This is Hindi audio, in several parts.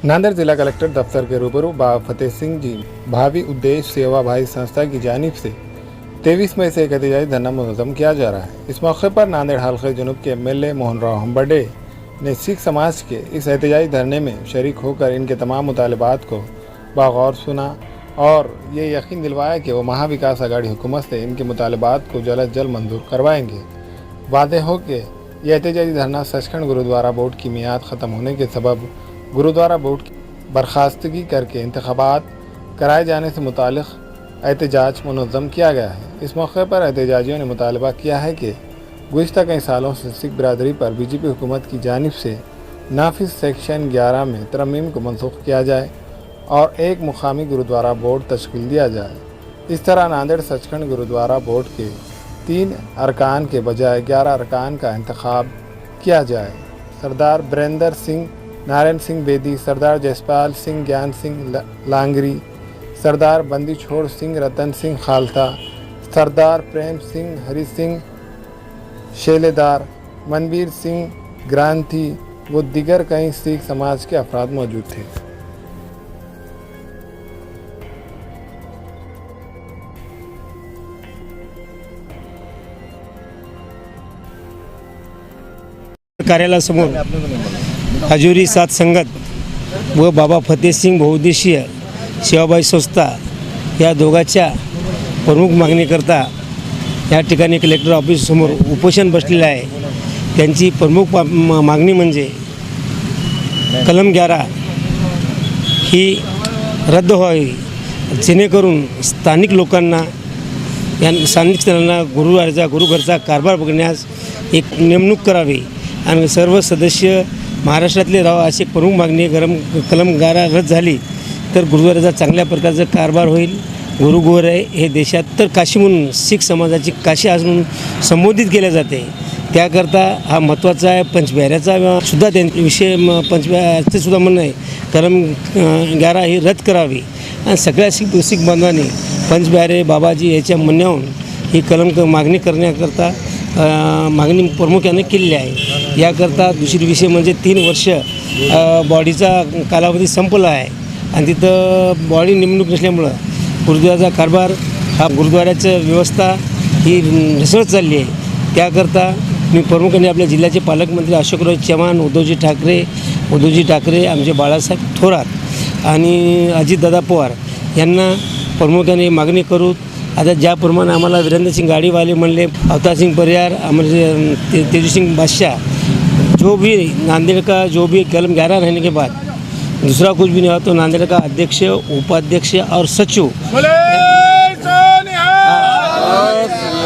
नांदेड़ जिला कलेक्टर दफ्तर के रूबरू बाबा फतेह सिंह जी भावी उद्देश्य सेवा भाई संस्था की जानिब से 23 मई से एक एहतजाजी धरना मुनज़्ज़म किया जा रहा है। इस मौके पर नांदेड़ हल्के जुनूब के एमएलए मोहन राव हम्बर्डे ने सिख समाज के इस एहतजाजी धरने में शरीक होकर इनके तमाम मुतालबात को बागौर सुना और ये यकीन दिलवाया कि वो महाविकास आघाड़ी हुकूमत से इनके मुतालबात को जल्द मंजूर करवाएंगे। वादे हो कि यह एहतजाजी धरना सचखंड गुरुद्वारा बोर्ड की मियाद ख़त्म होने के सबब गुरुद्वारा बोर्ड की बर्खास्तगी करके इंतखाबात कराए जाने से मुतालिक एहतजाज मुनज़्ज़म किया गया है। इस मौके पर एहतजाजियों ने मुतालबा किया है कि गुज़िश्ता कई सालों से सिख बिरादरी पर बीजेपी हुकूमत की जानिब से नाफिज सेक्शन 11 में तरमीम को मनसूख किया जाए और एक मुकामी गुरुद्वारा बोर्ड तश्कील दिया जाए। इस तरह नांदेड़ सचखंड गुरुद्वारा बोर्ड के 3 अरकान के बजाय 11 अरकान का इंतखाब किया जाए। सरदार बिरेंद्र सिंह नारायण सिंह बेदी, सरदार जसपाल सिंह ज्ञान सिंह लांगरी, सरदार बंदी छोड़ सिंह रतन सिंह खालता, सरदार प्रेम सिंह हरि सिंह शेलेदार, मनबीर सिंह ग्रांथी व दिगर कई सिख समाज के अफराद मौजूद थे। कार्यालयासमोर हजुरी सात संगत व बाबा फतेह सिंग बहुउद्देशीय सेवाभावी संस्था या दोघांच्या प्रमुख मागणीकरता या ठिकाणी कलेक्टर ऑफिससमोर उपोषण बसलेलं आहे। त्यांची प्रमुख मागणी म्हणजे कलम 11 ही रद्द व्हावी, जेणेकरून स्थानिक लोकांना या स्थानिक स्थळांना गुरुघरचा कारभार बघण्यास एक नेमणूक करावी आणि सर्व सदस्य महाराष्ट्रातले राहावं अशी प्रमुख मागणी कलम 11 रद्द झाली तर गुरुद्वाराचा चांगल्या प्रकारचा कारभार होईल। गुरुद्वारे हे देशात तर काशी म्हणून सिख समाजाची काशी आज म्हणून संबोधित केले जाते, त्याकरता हा महत्त्वाचा आहे। पंचप्याऱ्याचा सुद्धा त्यांच्याविषयी पंचप्याऱ्याचे सुद्धा म्हणणं आहे कलम 11 ही रद्द करावी आणि सगळ्या सिख बांधवांनी पंचप्यारे बाबाजी याच्या म्हणण्याहून ही कलम मागणी करण्याकरता मागणी प्रामुख्याने केलेली आहे। याकरता दुसरी विषय म्हणजे 3 वर्ष बॉडीचा कालावधी संपला आहे आणि तिथं बॉडी नेमणूक नसल्यामुळं गुरुद्वाराचा कारभार हा गुरुद्वाऱ्याचं व्यवस्था ही ढसळत चालली आहे। त्याकरता मी प्रामुख्याने आपल्या जिल्ह्याचे पालकमंत्री अशोकराव चव्हाण, उद्धवजी ठाकरे आमचे बाळासाहेब थोरात आणि अजितदादा पवार यांना प्रामुख्याने मागणी करू। आता ज्याप्रमाणे आम्हाला वीरेंद्रसिंग गाडीवाले म्हणले, अवतार परियार, तेजसिंग बादशाह, जो भी नांदेड़ का जो भी कलम 11 रहने के बाद दूसरा कुछ भी नहीं हो तो नांदेड़ का अध्यक्ष, उपाध्यक्ष और सचिव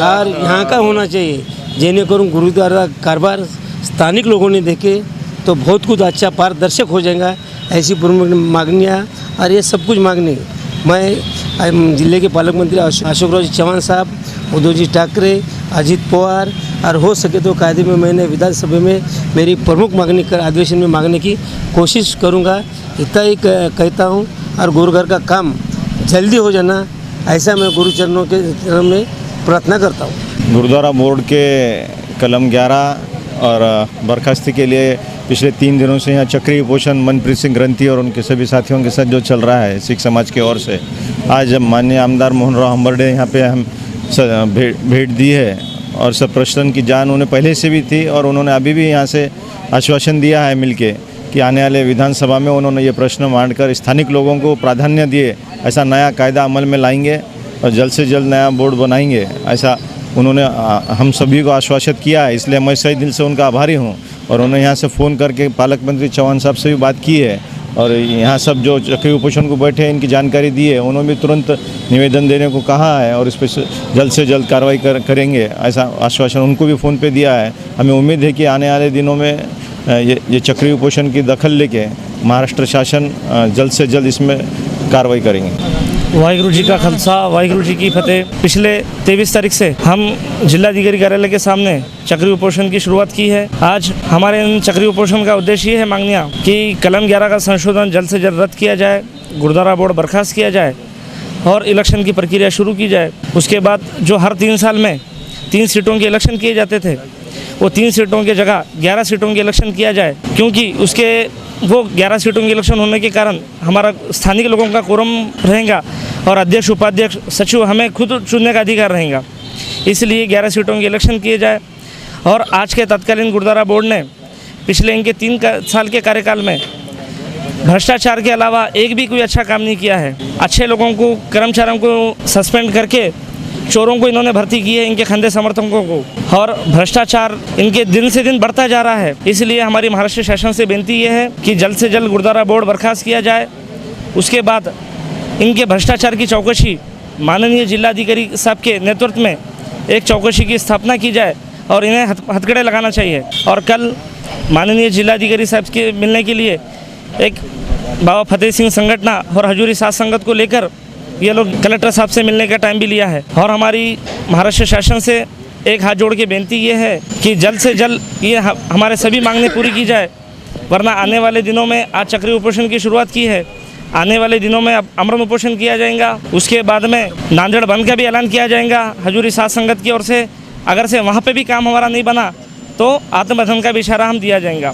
और यहाँ का होना चाहिए, जेनेकरून गुरुद्वारा कारभार स्थानिक लोगों ने देखे तो बहुत कुछ अच्छा पारदर्शक हो जाएगा। ऐसी प्रमुख मांगनियाँ और ये सब कुछ मांगनी मैं जिले के पालक मंत्री अशोकराव चव्हाण साहब, उद्धवजी ठाकरे, अजित पवार और हो सके तो कायदे में मैंने विधानसभा में मेरी प्रमुख मांगनी अधिवेशन में मांगने की कोशिश करूंगा। इतना ही कहता हूं और गुरुघर का काम जल्दी हो जाना ऐसा मैं गुरुचरणों के चरण में प्रार्थना करता हूं। गुरुद्वारा बोर्ड के कलम 11 और बर्खास्ती के लिए पिछले 3 दिनों से यहाँ चक्रीय उपोषण मनप्रीत सिंह ग्रंथी और उनके सभी साथियों के साथ जो चल रहा है सिख समाज की ओर से, आज माननीय आमदार मोहन राव हम्बर्डे यहाँ पे हम भेंट दी है और सब प्रश्न की जान उन्हें पहले से भी थी और उन्होंने अभी भी यहाँ से आश्वासन दिया है मिलके कि आने वाले विधानसभा में उन्होंने ये प्रश्न मांडकर स्थानिक लोगों को प्राधान्य दिए ऐसा नया कायदा अमल में लाएंगे और जल्द से जल्द नया बोर्ड बनाएंगे, ऐसा उन्होंने हम सभी को आश्वासित किया है। इसलिए मैं सही दिल से उनका आभारी हूँ और उन्होंने यहाँ से फ़ोन करके पालक मंत्री चौहान साहब से भी बात की है और यहाँ सब जो चक्रीय उपोषण को बैठे हैं इनकी जानकारी दी है। उन्होंने भी तुरंत निवेदन देने को कहा है और इस पर जल्द से जल्द कार्रवाई करेंगे ऐसा आश्वासन उनको भी फ़ोन पे दिया है। हमें उम्मीद है कि आने वाले दिनों में ये चक्रीय उपोषण की दखल लेके महाराष्ट्र शासन जल्द से जल्द इसमें कार्रवाई करेंगे। वाहिगुरु जी का खालसा, वाहिगुरु जी की फतेह। पिछले 23 तारीख से हम जिलाधिकारी कार्यालय के सामने चक्रीय उपोषण की शुरुआत की है। आज हमारे इन चक्रीय उपोषण का उद्देश्य ये है मांगनियाँ कि कलम 11 का संशोधन जल्द से जल्द रद्द किया जाए, गुरुद्वारा बोर्ड बर्खास्त किया जाए और इलेक्शन की प्रक्रिया शुरू की जाए। उसके बाद जो हर 3 साल में 3 सीटों के इलेक्शन किए जाते थे वो 3 सीटों की जगह 11 सीटों की इलेक्शन किया जाए, क्योंकि उसके वो 11 सीटों की इलेक्शन होने के कारण हमारा स्थानीय लोगों का कोरम रहेगा और अध्यक्ष उपाध्यक्ष सचिव हमें खुद चुनने का अधिकार रहेगा। इसलिए 11 सीटों की इलेक्शन किए जाए। और आज के तत्कालीन गुरुद्वारा बोर्ड ने पिछले इनके 3 साल के कार्यकाल में भ्रष्टाचार के अलावा एक भी कोई अच्छा काम नहीं किया है। अच्छे लोगों को, कर्मचारियों को सस्पेंड करके चोरों को इन्होंने भर्ती की है, इनके खंदे समर्थकों को, और भ्रष्टाचार इनके दिन से दिन बढ़ता जा रहा है। इसलिए हमारी महाराष्ट्र शासन से बेनती ये है कि जल्द से जल्द गुरुद्वारा बोर्ड बर्खास्त किया जाए। उसके बाद इनके भ्रष्टाचार की चौकसी माननीय जिलाधिकारी साहब के नेतृत्व में एक चौकसी की स्थापना की जाए और इन्हें हथकड़े लगाना चाहिए। और कल माननीय जिलाधिकारी साहब के मिलने के लिए एक बाबा फतेह सिंह संगठन और हजूरी सात संगत को लेकर ये लोग कलेक्टर साहब से मिलने का टाइम भी लिया है। और हमारी महाराष्ट्र शासन से एक हाथ जोड़ के बेनती ये है कि जल्द से जल्द ये हमारे सभी मांगने पूरी की जाए, वरना आने वाले दिनों में आज चक्रीय उपोषण की शुरुआत की है, आने वाले दिनों में अब अमरण उपोषण किया जाएगा। उसके बाद में नांदेड़ बंद का भी ऐलान किया जाएगा हजूरी सात संगत की ओर से। अगर से वहाँ पे भी काम हमारा नहीं बना तो आत्मबंधन का भी इशारा हम दिया जाएगा।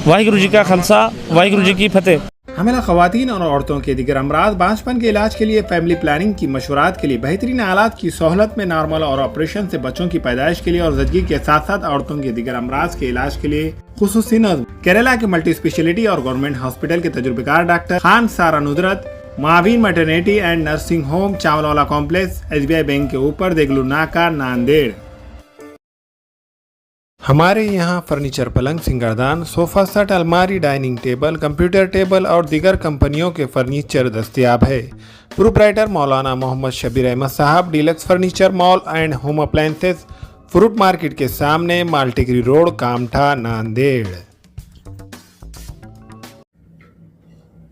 वाहिगुरु जी का खालसा, वाहिगुरु जी की फतेह। हमें ख़वातीन और औरतों के दिगर अमराज बांझपन के इलाज के लिए फैमिली प्लानिंग की मशवरात के लिए बेहतरीन आलात की सहूलत में नॉर्मल और ऑपरेशन से बच्चों की पैदाइश के लिए और ज़चगी के साथ साथ औरतों के दिगर अमराज के इलाज के लिए खुसूसी नज़्म केरला के मल्टी स्पेशलिटी और गवर्नमेंट हॉस्पिटल के तजुर्बेकार doctor Khan Sara Nudrat Maveen maternity and nursing home Chawalwala complex SBI bank के ऊपर देगलू नाका नांदेड़। हमारे यहाँ फर्नीचर, पलंग, सिंगारदान, सोफा सेट, अलमारी, डाइनिंग टेबल, कंप्यूटर टेबल और दीगर कंपनियों के फर्नीचर दस्तयाब है। प्रोप्राइटर मौलाना मोहम्मद शबीर अहमद साहब, deluxe furniture mall and home appliances, fruit market के सामने, माल्टीगिरी रोड, कामठा, नांदेड़।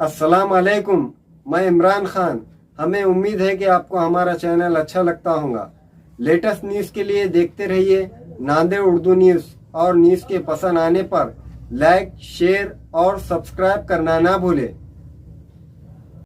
अस्सलाम वालेकुम, मैं इमरान खान। हमें उम्मीद है कि आपको हमारा चैनल अच्छा लगता होगा। लेटेस्ट न्यूज़ के लिए देखते रहिए नांदेड़ उर्दू न्यूज़, और न्यूज़ के पसंद आने पर लाइक, शेयर और सब्सक्राइब करना ना भूलें।